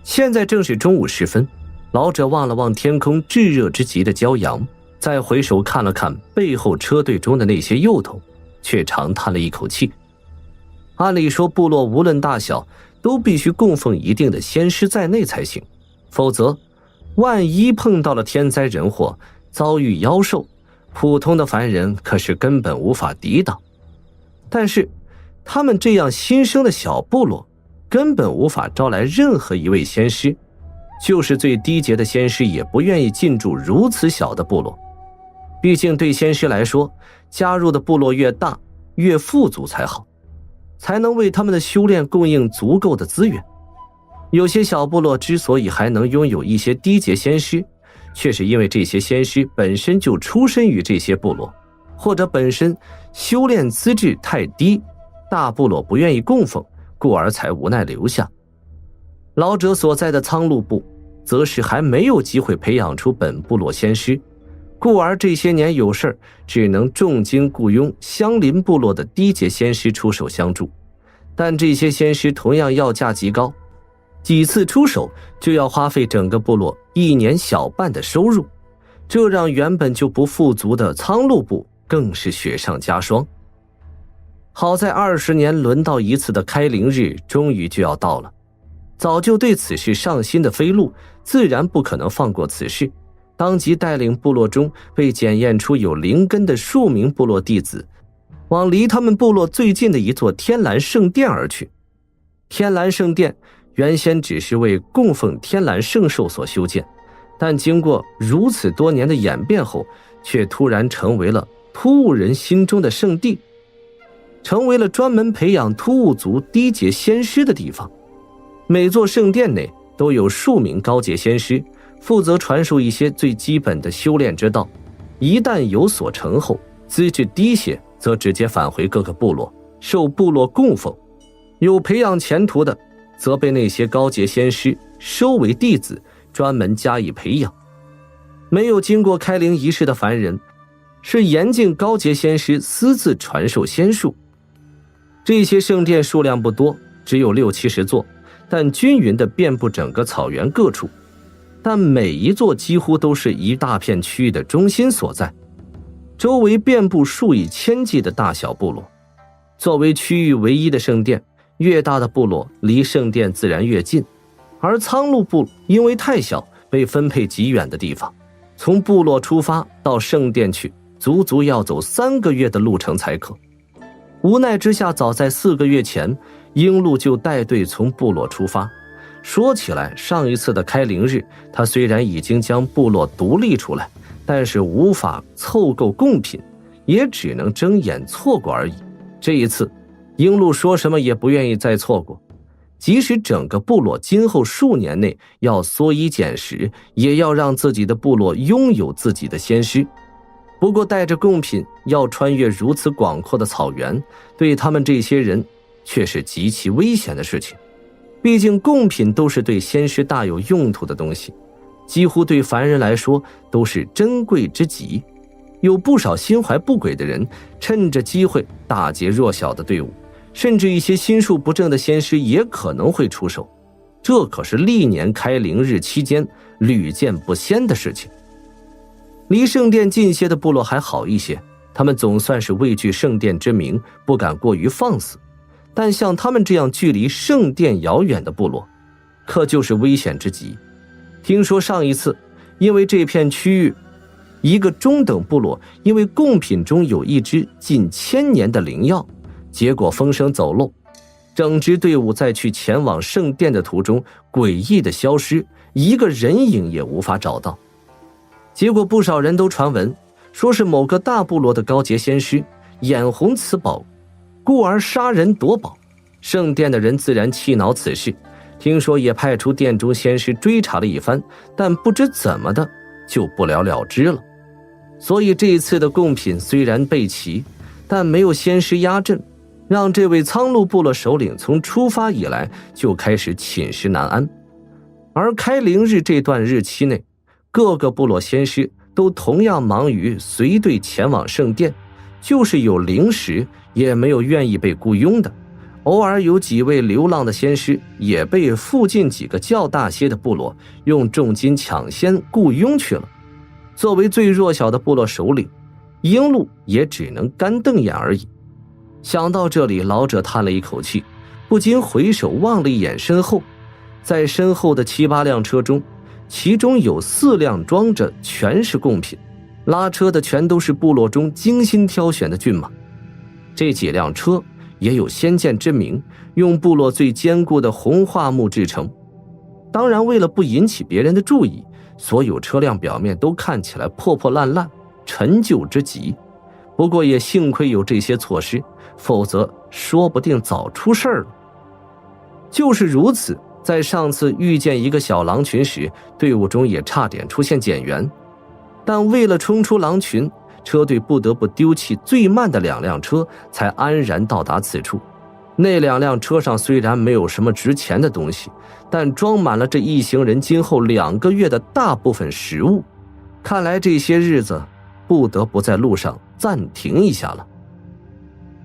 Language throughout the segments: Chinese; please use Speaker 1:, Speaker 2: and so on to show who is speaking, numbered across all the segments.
Speaker 1: 现在正是中午时分，老者望了望天空炙热之极的骄阳，再回首看了看背后车队中的那些幼童，却长叹了一口气。按理说部落无论大小都必须供奉一定的仙师在内才行，否则万一碰到了天灾人祸，遭遇妖兽，普通的凡人可是根本无法抵挡。但是他们这样新生的小部落根本无法招来任何一位仙师，就是最低阶的仙师也不愿意进驻如此小的部落。毕竟对仙师来说，加入的部落越大越富足才好，才能为他们的修炼供应足够的资源。有些小部落之所以还能拥有一些低阶仙师，却是因为这些仙师本身就出身于这些部落，或者本身修炼资质太低，大部落不愿意供奉，故而才无奈留下。老者所在的苍鹭部则是还没有机会培养出本部落仙师，故而这些年有事只能重金雇佣相邻部落的低阶仙师出手相助。但这些仙师同样要价极高，几次出手就要花费整个部落1年小半的收入，这让原本就不富足的苍鹭部更是雪上加霜。好在20年轮到一次的开灵日终于就要到了，早就对此事上心的飞鹿自然不可能放过此事，当即带领部落中被检验出有灵根的数名部落弟子，往离他们部落最近的一座天蓝圣殿而去。天蓝圣殿原先只是为供奉天蓝圣兽所修建，但经过如此多年的演变后，却突然成为了突兀人心中的圣地，成为了专门培养突兀族低阶仙师的地方。每座圣殿内都有数名高阶仙师，负责传授一些最基本的修炼之道，一旦有所成后，资质低些则直接返回各个部落，受部落供奉。有培养前途的，则被那些高阶仙师收为弟子，专门加以培养。没有经过开灵仪式的凡人，是严禁高阶仙师私自传授仙术。这些圣殿数量不多，只有60-70座，但均匀地遍布整个草原各处，但每一座几乎都是一大片区域的中心所在，周围遍布数以千计的大小部落。作为区域唯一的圣殿，越大的部落离圣殿自然越近，而苍鹭部因为太小，被分配极远的地方，从部落出发到圣殿去，足足要走3个月的路程才可。无奈之下，早在4个月前，鹰鹿就带队从部落出发。说起来，上一次的开灵日，他虽然已经将部落独立出来，但是无法凑够贡品，也只能睁眼错过而已。这一次，鹰鹿说什么也不愿意再错过，即使整个部落今后数年内要缩衣减食，也要让自己的部落拥有自己的仙师。不过带着贡品要穿越如此广阔的草原，对他们这些人却是极其危险的事情。毕竟贡品都是对仙师大有用途的东西，几乎对凡人来说都是珍贵之极。有不少心怀不轨的人趁着机会打劫弱小的队伍，甚至一些心术不正的仙师也可能会出手，这可是历年开灵日期间屡见不鲜的事情。离圣殿近些的部落还好一些，他们总算是畏惧圣殿之名，不敢过于放肆。但像他们这样距离圣殿遥远的部落，可就是危险之极。听说上一次，因为这片区域，一个中等部落因为贡品中有一只近1000年的灵药，结果风声走漏，整支队伍在去前往圣殿的途中诡异的消失，一个人影也无法找到。结果不少人都传闻，说是某个大部落的高阶仙师眼红此宝，故而杀人夺宝。圣殿的人自然气恼此事，听说也派出殿中仙师追查了一番，但不知怎么的就不了了之了。所以这一次的贡品虽然备齐，但没有仙师压阵，让这位苍鹭部落首领从出发以来就开始寝食难安。而开灵日这段日期内，各个部落仙师都同样忙于随队前往圣殿，就是有灵石也没有愿意被雇佣的，偶尔有几位流浪的仙师也被附近几个较大些的部落用重金抢先雇佣去了。作为最弱小的部落首领，鹰鹿也只能干瞪眼而已。想到这里，老者叹了一口气，不禁回首望了一眼身后。在身后的7、8辆车中，其中有4辆装着全是贡品，拉车的全都是部落中精心挑选的骏马。这几辆车也有先见之明，用部落最坚固的红桦木制成。当然，为了不引起别人的注意，所有车辆表面都看起来破破烂烂，陈旧之极。不过也幸亏有这些措施，否则说不定早出事了。就是如此，在上次遇见一个小狼群时，队伍中也差点出现减员，但为了冲出狼群，车队不得不丢弃最慢的2辆车，才安然到达此处。那2辆车上虽然没有什么值钱的东西，但装满了这一行人今后2个月的大部分食物。看来这些日子不得不在路上暂停一下了。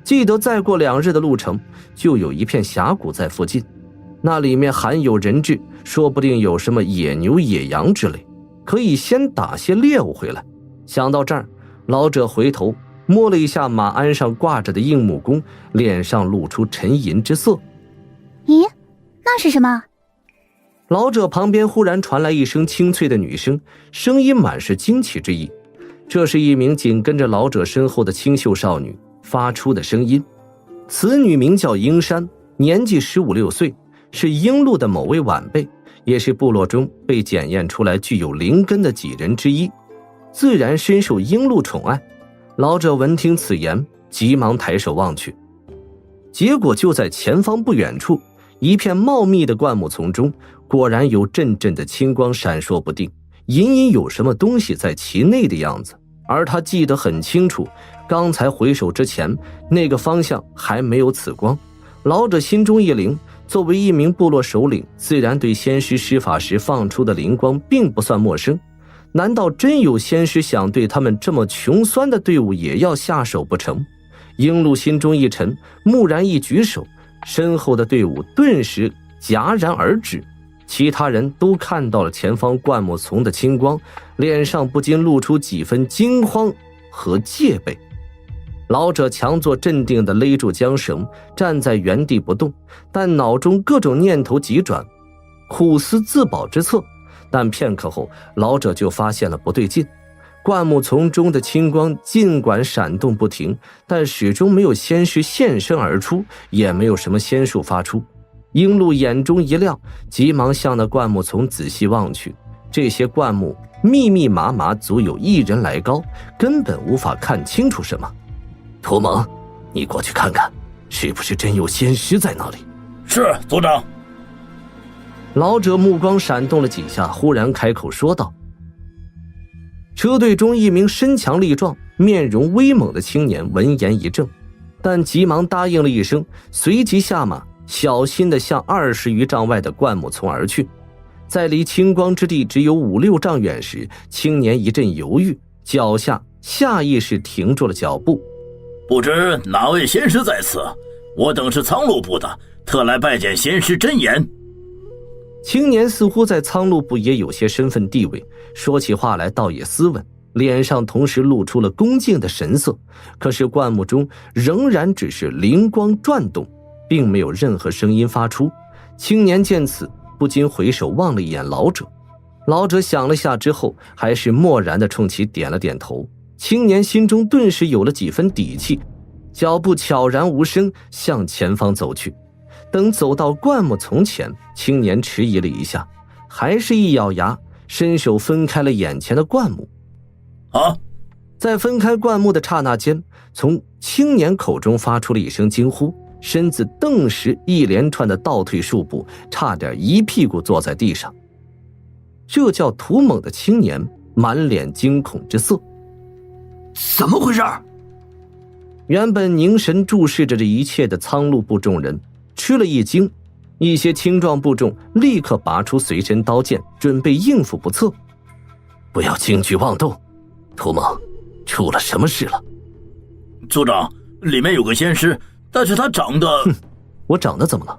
Speaker 1: 记得再过2日的路程，就有一片峡谷在附近，那里面含有人质，说不定有什么野牛野羊之类，可以先打些猎物回来。想到这儿，老者回头摸了一下马鞍上挂着的硬木弓，脸上露出沉吟之色。
Speaker 2: 咦，那是什么？
Speaker 1: 老者旁边忽然传来一声清脆的女声，声音满是惊奇之意。这是一名紧跟着老者身后的清秀少女发出的声音。此女名叫鹰山，年纪15、16岁，是鹰鹿的某位晚辈，也是部落中被检验出来具有灵根的几人之一，自然深受鹰鹿宠爱。老者闻听此言，急忙抬手望去，结果就在前方不远处，一片茂密的灌木丛中，果然有阵阵的青光闪烁不定，隐隐有什么东西在其内的样子。而他记得很清楚，刚才回首之前，那个方向还没有此光。老者心中一灵，作为一名部落首领，自然对仙师施法时放出的灵光并不算陌生。难道真有仙师想对他们这么穷酸的队伍也要下手不成？鹰鹿心中一沉，蓦然一举手，身后的队伍顿时戛然而止。其他人都看到了前方灌木丛的青光，脸上不禁露出几分惊慌和戒备。老者强作镇定地勒住缰绳，站在原地不动，但脑中各种念头急转，苦思自保之策。但片刻后，老者就发现了不对劲。灌木丛中的青光尽管闪动不停，但始终没有仙师现身而出，也没有什么仙术发出。鹰鹿眼中一亮，急忙向那灌木丛仔细望去。这些灌木密密麻麻，足有1人来高，根本无法看清楚什么。图蒙，你过去看看，是不是真有仙师在那里？
Speaker 3: 是，族长。
Speaker 1: 老者目光闪动了几下，忽然开口说道。车队中一名身强力壮、面容威猛的青年闻言一怔，但急忙答应了一声，随即下马，小心地向20余丈外的灌木丛而去。在离青光之地只有5、6丈远时，青年一阵犹豫，脚下意识停住了脚步。
Speaker 3: 不知哪位仙师在此？我等是苍鹿部的，特来拜见仙师真言。
Speaker 1: 青年似乎在苍鹿部也有些身份地位，说起话来倒也斯文，脸上同时露出了恭敬的神色。可是灌木中仍然只是灵光转动，并没有任何声音发出。青年见此，不禁回首望了一眼老者。老者想了下之后，还是默然地冲其点了点头。青年心中顿时有了几分底气，脚步悄然无声向前方走去。等走到灌木丛前，青年迟疑了一下，还是一咬牙，伸手分开了眼前的灌木。在分开灌木的刹那间，从青年口中发出了一声惊呼，身子顿时一连串的倒退数步，差点一屁股坐在地上。这叫图猛的青年满脸惊恐之色。
Speaker 4: 怎么回事？
Speaker 1: 原本凝神注视着这一切的苍鹿部众人吃了一惊，一些青壮部众立刻拔出随身刀剑，准备应付不测。不要轻举妄动，图猛，出了什么事了？
Speaker 3: 族长，里面有个仙师，但是他长得……
Speaker 1: 我长得怎么了？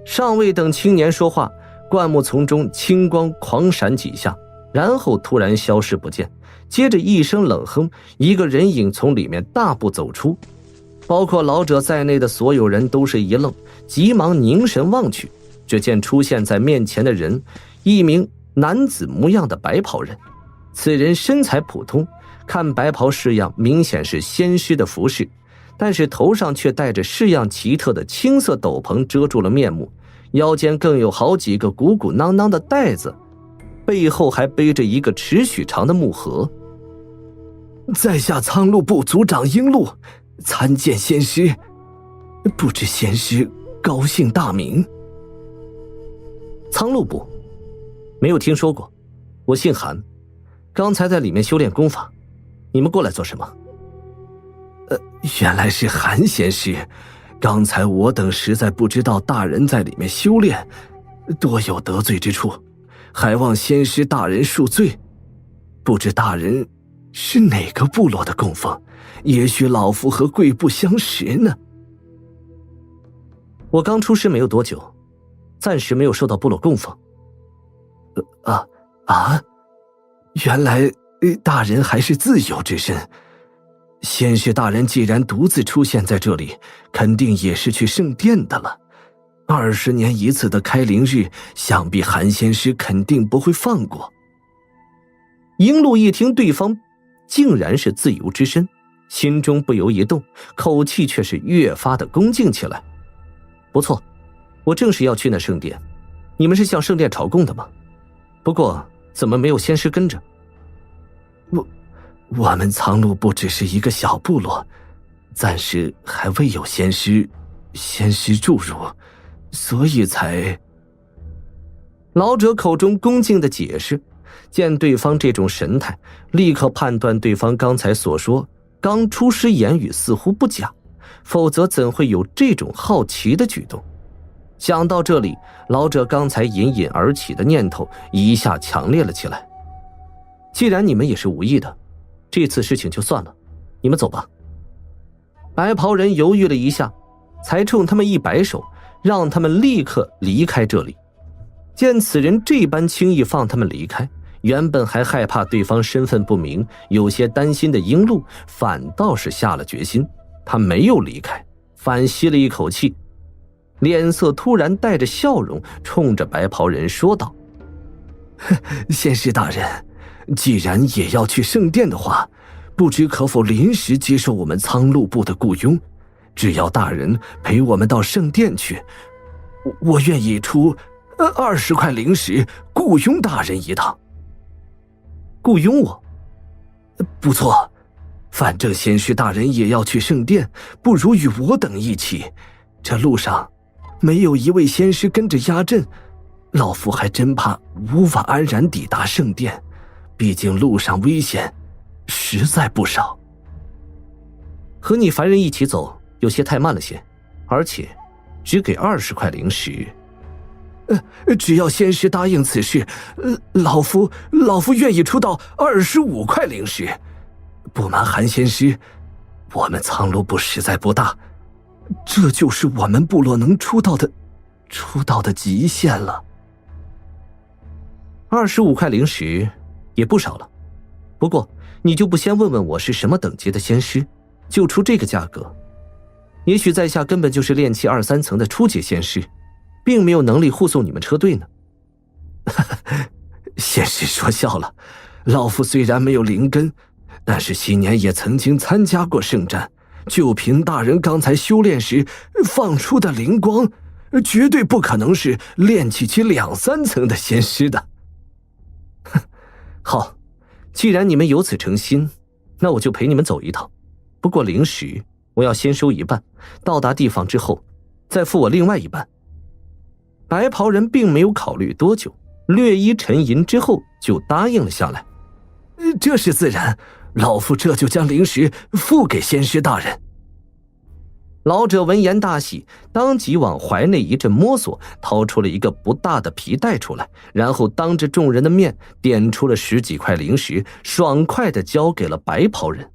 Speaker 1: 尚未等青年说话，灌木丛中青光狂闪几下，然后突然消失不见，接着一声冷哼，一个人影从里面大步走出。包括老者在内的所有人都是一愣，急忙凝神望去，只见出现在面前的人，一名男子模样的白袍人。此人身材普通，看白袍式样明显是仙师的服饰，但是头上却戴着式样奇特的青色斗篷遮住了面目，腰间更有好几个鼓鼓囊囊的带子，背后还背着一个尺许长的木盒。
Speaker 5: 在下苍鹿部族长鹰鹿，参见仙师，不知仙师高姓大名？
Speaker 1: 苍鹿部，没有听说过，我姓韩，刚才在里面修炼功法，你们过来做什么？
Speaker 5: 原来是韩仙师，刚才我等实在不知道大人在里面修炼，多有得罪之处，还望仙师大人恕罪。不知大人是哪个部落的供奉？也许老夫和贵部相识呢。
Speaker 1: 我刚出师没有多久，暂时没有受到部落供奉。
Speaker 5: 原来大人还是自由之身。仙师大人既然独自出现在这里，肯定也是去圣殿的了。20年一次的开灵日，想必韩仙师肯定不会放过。
Speaker 1: 鹰鹿一听对方竟然是自由之身，心中不由一动，口气却是越发的恭敬起来。不错，我正是要去那圣殿，你们是向圣殿朝贡的吗？不过怎么没有仙师跟着？
Speaker 5: 我们苍鹿部只是一个小部落，暂时还未有仙师注入，所以才……
Speaker 1: 老者口中恭敬的解释，见对方这种神态，立刻判断对方刚才所说刚出师言语似乎不假，否则怎会有这种好奇的举动？想到这里，老者刚才隐隐而起的念头一下强烈了起来。既然你们也是无意的，这次事情就算了，你们走吧。白袍人犹豫了一下，才冲他们一摆手，让他们立刻离开这里。见此人这般轻易放他们离开，原本还害怕对方身份不明，有些担心的鹰鹿反倒是下了决心，他没有离开，反吸了一口气，脸色突然带着笑容，冲着白袍人说道：
Speaker 5: 仙师大人，既然也要去圣殿的话，不知可否临时接受我们苍鹿部的雇佣？只要大人陪我们到圣殿去，我愿意出20块灵石雇佣大人一趟。
Speaker 1: 雇佣我？
Speaker 5: 不错，反正仙师大人也要去圣殿，不如与我等一起。这路上没有一位仙师跟着压阵，老夫还真怕无法安然抵达圣殿，毕竟路上危险实在不少。
Speaker 1: 和你凡人一起走有些太慢了些，而且只给20块灵石。
Speaker 5: 只要仙师答应此事，老夫愿意出到25块灵石。不瞒韩仙师，我们苍鹿部实在不大，这就是我们部落能出到的极限了。
Speaker 1: 25块灵石也不少了，不过你就不先问问我是什么等级的仙师，就出这个价格？也许在下根本就是炼气2、3层的初阶仙师，并没有能力护送你们车队呢。
Speaker 5: 仙师说笑了，老夫虽然没有灵根，但是昔年也曾经参加过圣战，就凭大人刚才修炼时放出的灵光，绝对不可能是炼气期2、3层的仙师的。
Speaker 1: 好，既然你们有此诚心，那我就陪你们走一趟。不过灵石我要先收一半，到达地方之后再付我另外一半。白袍人并没有考虑多久，略一沉吟之后就答应了下来。
Speaker 5: 这是自然，老夫这就将灵石付给仙师大人。
Speaker 1: 老者闻言大喜，当即往怀内一阵摸索，掏出了一个不大的皮袋出来，然后当着众人的面点出了10几块灵石，爽快地交给了白袍人。